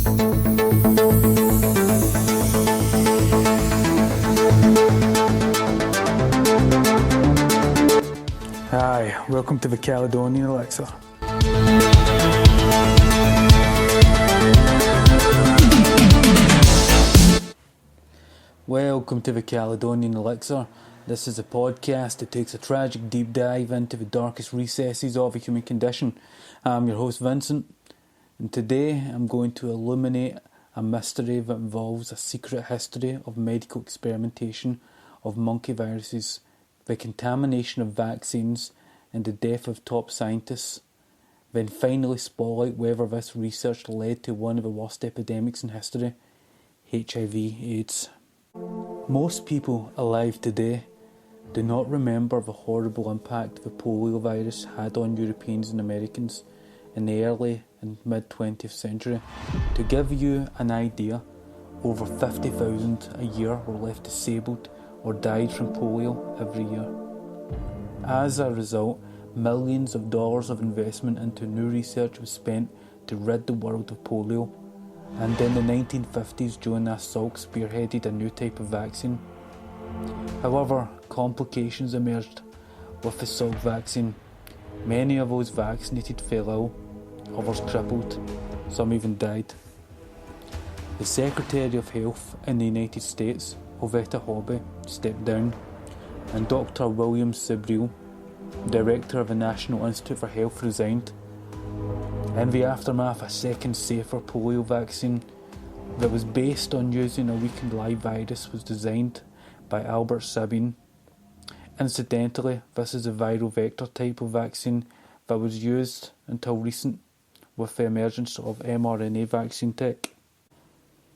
Hi, welcome to the Caledonian Elixir. Welcome to the Caledonian Elixir. This is a podcast that takes a tragic deep dive into the darkest recesses of the human condition. I'm your host Vincent, and today I'm going to illuminate a mystery that involves a secret history of medical experimentation of monkey viruses, the contamination of vaccines, and the death of top scientists. Then finally spotlight whether this research led to one of the worst epidemics in history, HIV/AIDS. Most people alive today do not remember the horrible impact the polio virus had on Europeans and Americans in the early and mid-20th century. To give you an idea, over 50,000 a year were left disabled or died from polio every year. As a result, millions of dollars of investment into new research was spent to rid the world of polio, and in the 1950s Jonas Salk spearheaded a new type of vaccine. However, complications emerged with the Salk vaccine. Many of those vaccinated fell ill, others crippled, some even died. The Secretary of Health in the United States, Oveta Hobby, stepped down, and Dr. William Sibrel, Director of the National Institute for Health, resigned. In the aftermath, a second safer polio vaccine that was based on using a weakened live virus was designed by Albert Sabin. Incidentally, this is a viral vector type of vaccine that was used until recent with the emergence of mRNA vaccine tech.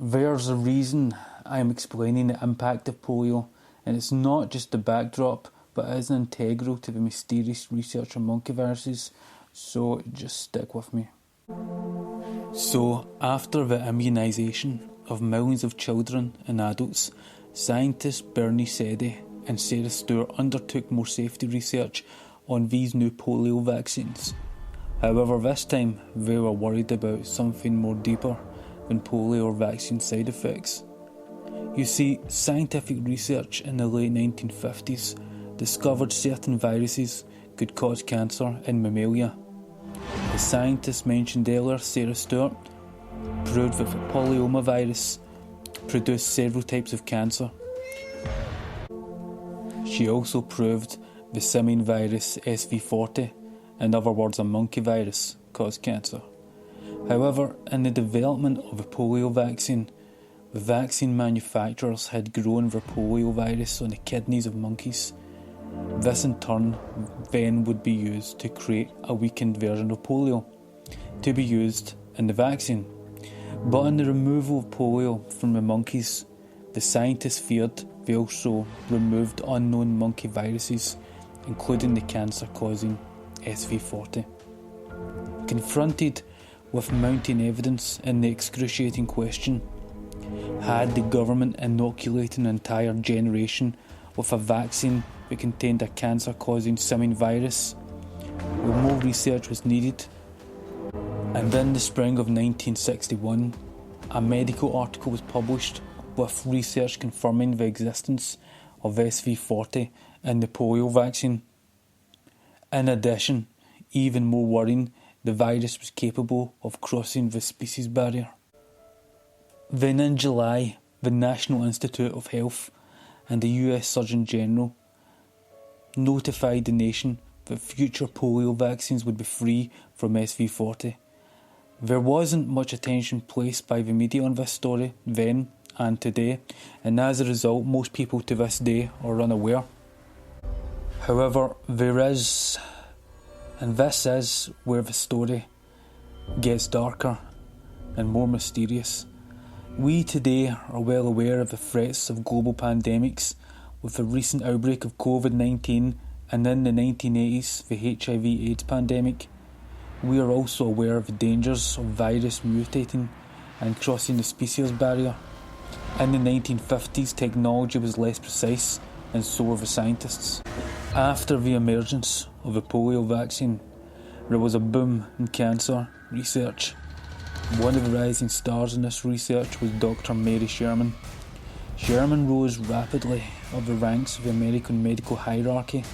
There's a reason I'm explaining the impact of polio, and it's not just the backdrop, but it is integral to the mysterious research on monkey viruses, so just stick with me. So, after the immunisation of millions of children and adults, scientists Bernie Seddy and Sarah Stewart undertook more safety research on these new polio vaccines. However, this time they were worried about something more deeper than polio or vaccine side effects. You see, scientific research in the late 1950s discovered certain viruses could cause cancer in mammalia. The scientist mentioned earlier, Sarah Stewart, proved that the polyoma virus produced several types of cancer. She also proved the simian virus SV40, in other words a monkey virus, caused cancer. However, in the development of the polio vaccine, the vaccine manufacturers had grown the polio virus on the kidneys of monkeys. This in turn then would be used to create a weakened version of polio to be used in the vaccine. But in the removal of polio from the monkeys, the scientists feared they also removed unknown monkey viruses, including the cancer-causing SV40. Confronted with mounting evidence in the excruciating question, had the government inoculated an entire generation with a vaccine that contained a cancer-causing simian virus? Well, more research was needed, and in the spring of 1961, a medical article was published with research confirming the existence of SV40 in the polio vaccine. In addition, even more worrying, the virus was capable of crossing the species barrier. Then in July, the National Institute of Health and the US Surgeon General notified the nation that future polio vaccines would be free from SV40. There wasn't much attention placed by the media on this story then and today, and as a result most people to this day are unaware. However, there is, and this is where the story gets darker and more mysterious. We today are well aware of the threats of global pandemics, with the recent outbreak of COVID-19 and in the 1980s the HIV/AIDS pandemic. We are also aware of the dangers of virus mutating and crossing the species barrier. In the 1950s technology was less precise, and so were the scientists. After the emergence of the polio vaccine, there was a boom in cancer research. One of the rising stars in this research was Dr. Mary Sherman. Sherman rose rapidly up the ranks of the American medical hierarchy,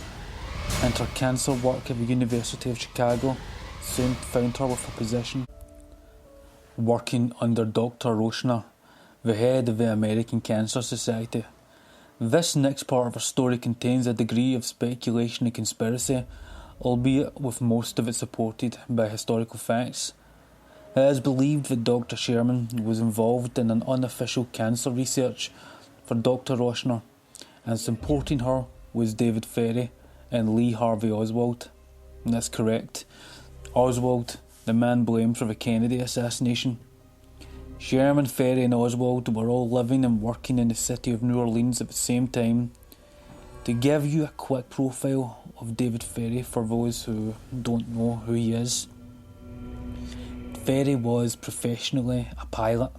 and her cancer work at the University of Chicago soon found her with a position working under Dr. Roshner, the head of the American Cancer Society. This next part of her story contains a degree of speculation and conspiracy, albeit with most of it supported by historical facts. It is believed that Dr. Sherman was involved in an unofficial cancer research for Dr. Roshner, and supporting her was David Ferrie and Lee Harvey Oswald. And that's correct. Oswald, the man blamed for the Kennedy assassination. Sherman, Ferrie and Oswald were all living and working in the city of New Orleans at the same time. To give you a quick profile of David Ferrie for those who don't know who he is. Ferrie was professionally a pilot,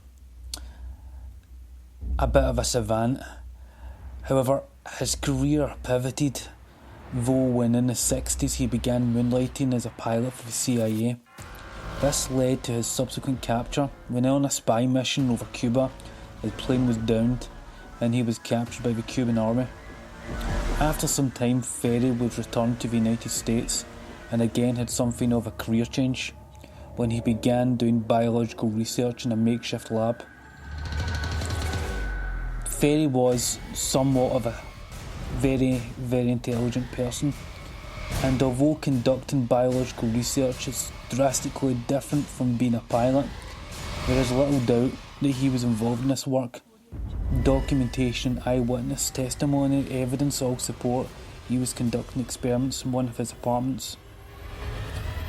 a bit of a savant. However, his career pivoted, though when in the 60s he began moonlighting as a pilot for the CIA. This led to his subsequent capture when on a spy mission over Cuba. His plane was downed and he was captured by the Cuban army. After some time, Ferrie was returned to the United States and again had something of a career change when he began doing biological research in a makeshift lab. Ferrie was somewhat of a very, very intelligent person, and although conducting biological research is drastically different from being a pilot, there is little doubt that he was involved in this work. Documentation, eyewitness testimony, and evidence all support he was conducting experiments in one of his apartments,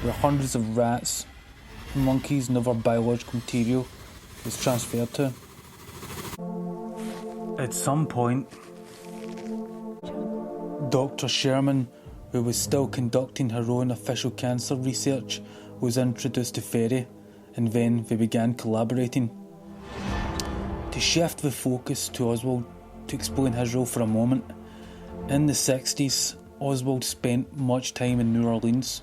where hundreds of rats, monkeys and other biological material was transferred to. At some point, Dr. Sherman, who was still conducting her own official cancer research, was introduced to Ferrie, and then they began collaborating. To shift the focus to Oswald to explain his role for a moment, in the 60s, Oswald spent much time in New Orleans.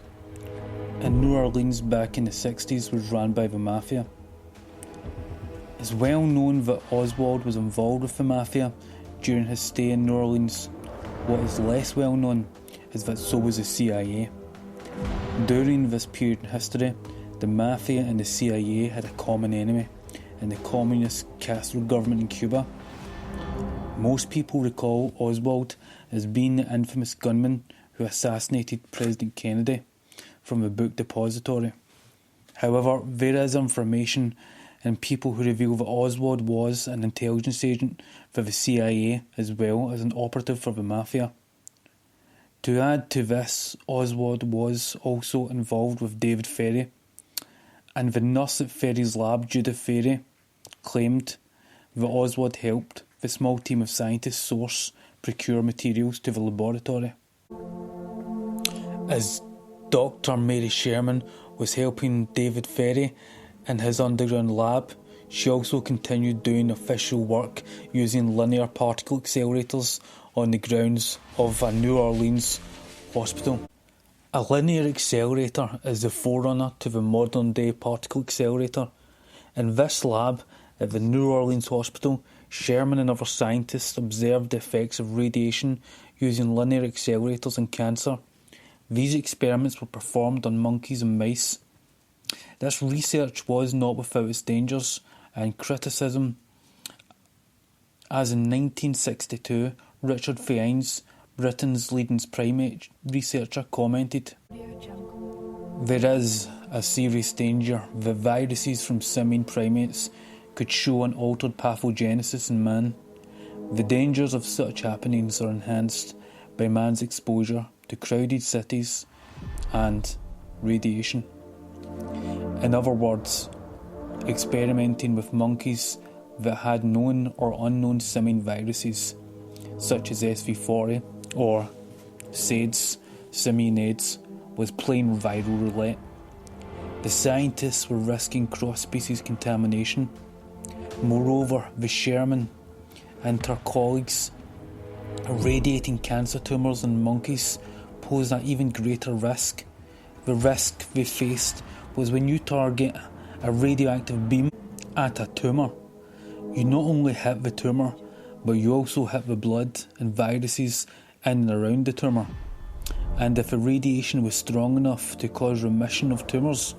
And New Orleans back in the 60s was run by the Mafia. It's well known that Oswald was involved with the Mafia during his stay in New Orleans. What is less well known is that so was the CIA. During this period in history, the Mafia and the CIA had a common enemy in the communist Castro government in Cuba. Most people recall Oswald as being the infamous gunman who assassinated President Kennedy from the book Depository. However, there is information and people who reveal that Oswald was an intelligence agent for the CIA as well as an operative for the Mafia. To add to this, Oswald was also involved with David Ferrie, and the nurse at Ferrie's lab, Judith Ferrie, claimed that Oswald helped the small team of scientists procure materials to the laboratory. As Dr. Mary Sherman was helping David Ferrie in his underground lab, she also continued doing official work using linear particle accelerators on the grounds of a New Orleans hospital. A linear accelerator is the forerunner to the modern day particle accelerator. In this lab at the New Orleans hospital, Sherman and other scientists observed the effects of radiation using linear accelerators in cancer. These experiments were performed on monkeys and mice. This research was not without its dangers and criticism, as in 1962, Richard Fiennes, Britain's leading primate researcher, commented, "There is a serious danger that viruses from simian primates could show an altered pathogenesis in man. The dangers of such happenings are enhanced by man's exposure to crowded cities and radiation. In other words, experimenting with monkeys that had known or unknown simian viruses, such as SV40 or SAIDS, simian AIDS, was plain viral roulette. The scientists were risking cross-species contamination. Moreover, the Sherman and her colleagues irradiating cancer tumours in monkeys posed an even greater risk. The risk they faced was when you target a radioactive beam at a tumour. You not only hit the tumour, but you also hit the blood and viruses in and around the tumour. And if the radiation was strong enough to cause remission of tumours,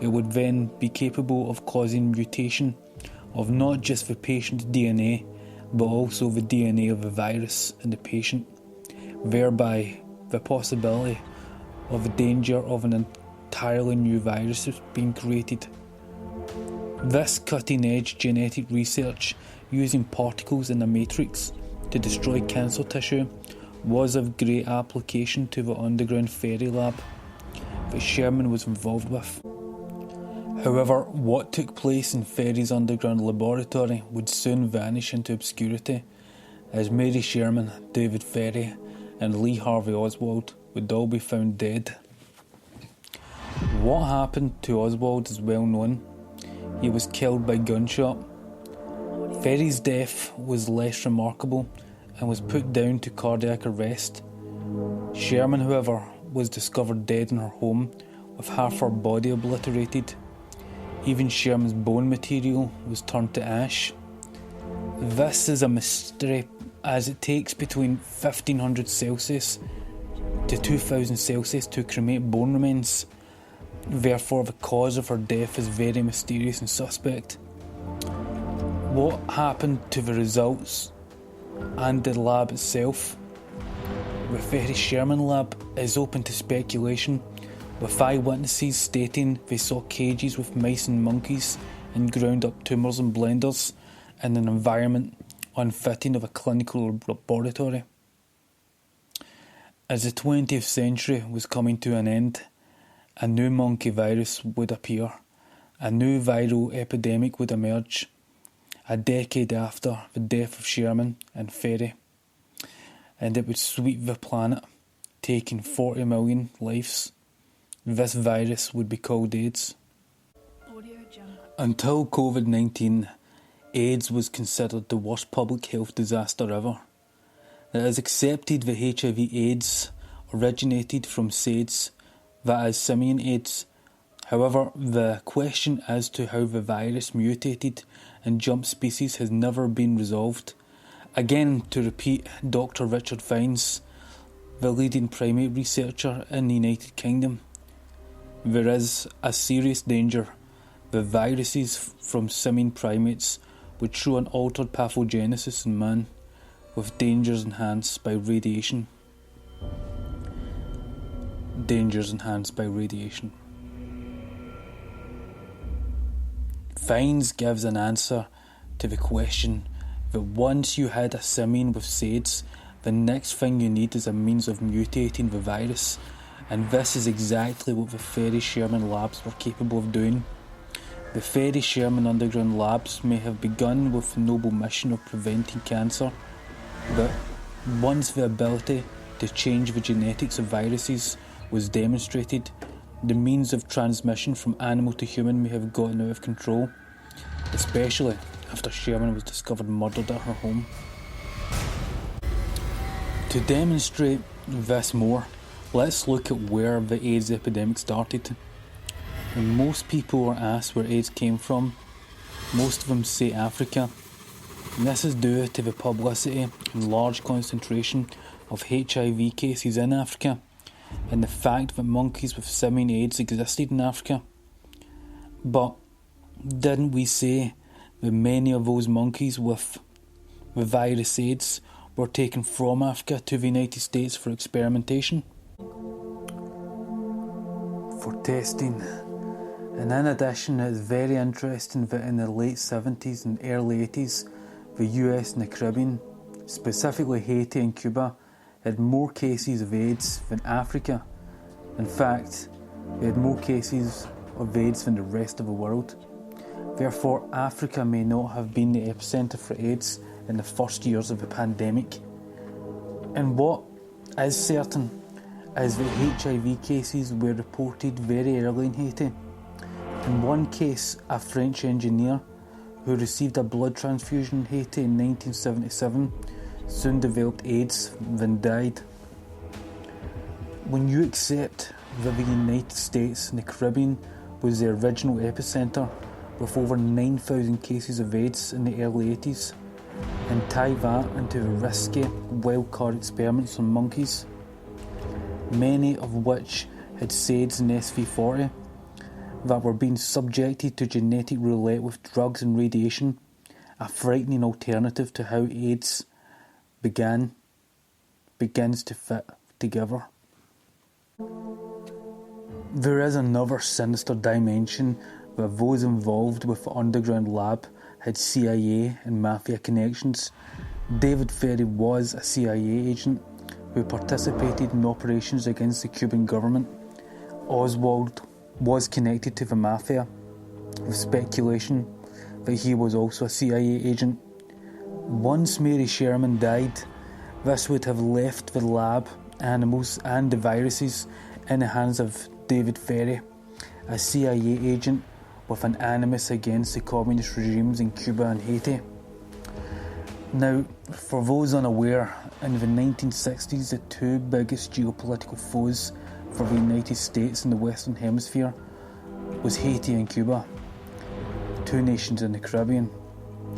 it would then be capable of causing mutation of not just the patient's DNA, but also the DNA of the virus in the patient, thereby the possibility of the danger of an entirely new virus being created. This cutting-edge genetic research using particles in a matrix to destroy cancer tissue was of great application to the underground Ferry lab that Sherman was involved with. However, what took place in Ferry's underground laboratory would soon vanish into obscurity, as Mary Sherman, David Ferry and Lee Harvey Oswald would all be found dead. What happened to Oswald is well known. He was killed by gunshot. Ferry's death was less remarkable and was put down to cardiac arrest. Sherman, however, was discovered dead in her home with half her body obliterated. Even Sherman's bone material was turned to ash. This is a mystery, as it takes between 1500 Celsius to 2000 Celsius to cremate bone remains. Therefore, the cause of her death is very mysterious and suspect. What happened to the results and the lab itself? The Ferry Sherman lab is open to speculation, with eyewitnesses stating they saw cages with mice and monkeys and ground up tumours and blenders in an environment unfitting of a clinical laboratory. As the 20th century was coming to an end, a new monkey virus would appear. A new viral epidemic would emerge, a decade after the death of Sherman and Ferry, and it would sweep the planet, taking 40 million lives. This virus would be called AIDS. Until COVID-19, AIDS was considered the worst public health disaster ever. It is accepted that HIV/AIDS originated from SAIDS, that is simian AIDS. However, the question as to how the virus mutated and jumped species has never been resolved. Again, to repeat, Dr. Richard Vines, the leading primate researcher in the United Kingdom, there is a serious danger that viruses from simian primates would show an altered pathogenesis in man, with dangers enhanced by radiation. Vines gives an answer to the question that once you had a simian with SAIDS, the next thing you need is a means of mutating the virus, and this is exactly what the Ferry Sherman labs were capable of doing. The Ferry Sherman underground labs may have begun with the noble mission of preventing cancer, but once the ability to change the genetics of viruses was demonstrated, the means of transmission from animal to human may have gotten out of control, especially after Sherman was discovered murdered at her home. To demonstrate this more, let's look at where the AIDS epidemic started. When most people are asked where AIDS came from, most of them say Africa. And this is due to the publicity and large concentration of HIV cases in Africa, and the fact that monkeys with simian AIDS existed in Africa. But didn't we say that many of those monkeys with the virus AIDS were taken from Africa to the United States for experimentation? For testing. And in addition, it is very interesting that in the late 70s and early 80s, the US and the Caribbean, specifically Haiti and Cuba, had more cases of AIDS than Africa. In fact, they had more cases of AIDS than the rest of the world. Therefore, Africa may not have been the epicenter for AIDS in the first years of the pandemic. And what is certain is that HIV cases were reported very early in Haiti. In one case, a French engineer who received a blood transfusion in Haiti in 1977 soon developed AIDS, then died. When you accept that the United States and the Caribbean was the original epicentre, with over 9,000 cases of AIDS in the early 80s, and tie that into risky wildcard experiments on monkeys, many of which had SAIDs and SV40, that were being subjected to genetic roulette with drugs and radiation, a frightening alternative to how AIDS begins to fit together. There is another sinister dimension where those involved with the underground lab had CIA and mafia connections. David Ferrie was a CIA agent who participated in operations against the Cuban government. Oswald was connected to the mafia, with speculation that he was also a CIA agent. Once Mary Sherman died, this would have left the lab, animals and the viruses in the hands of David Ferrie, a CIA agent with an animus against the communist regimes in Cuba and Haiti. Now, for those unaware, in the 1960s the two biggest geopolitical foes for the United States in the Western Hemisphere was Haiti and Cuba, two nations in the Caribbean.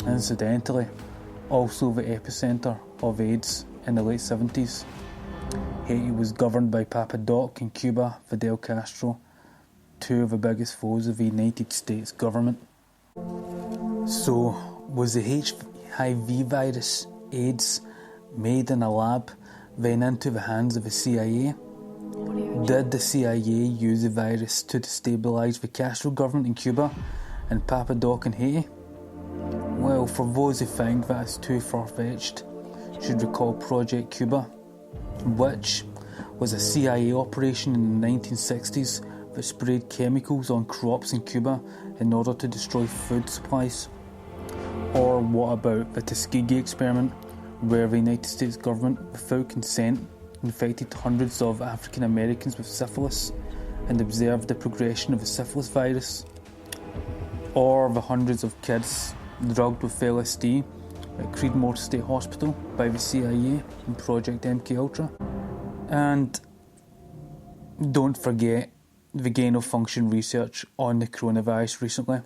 Incidentally, also the epicentre of AIDS in the late 70s. Haiti was governed by Papa Doc and Cuba, Fidel Castro, two of the biggest foes of the United States government. So, was the HIV virus, AIDS, made in a lab, then into the hands of the CIA? Did the CIA use the virus to destabilise the Castro government in Cuba and Papa Doc in Haiti? Well, for those who think that is too far-fetched, should recall Project Cuba, which was a CIA operation in the 1960s that sprayed chemicals on crops in Cuba in order to destroy food supplies. Or what about the Tuskegee experiment, where the United States government, without consent, infected hundreds of African Americans with syphilis and observed the progression of the syphilis virus? Or the hundreds of kids drugged with LSD at Creedmoor State Hospital by the CIA in Project MKUltra? And don't forget the gain-of-function research on the coronavirus recently.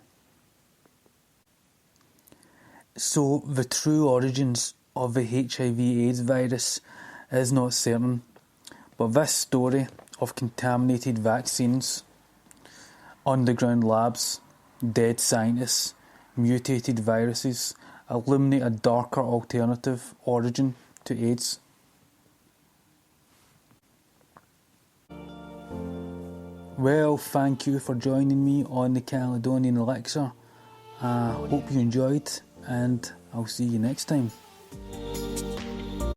So the true origins of the HIV/AIDS virus is not certain, but this story of contaminated vaccines, underground labs, dead scientists, mutated viruses illuminate a darker alternative origin to AIDS. Well, thank you for joining me on the Caledonian Elixir. I hope you enjoyed, and I'll see you next time.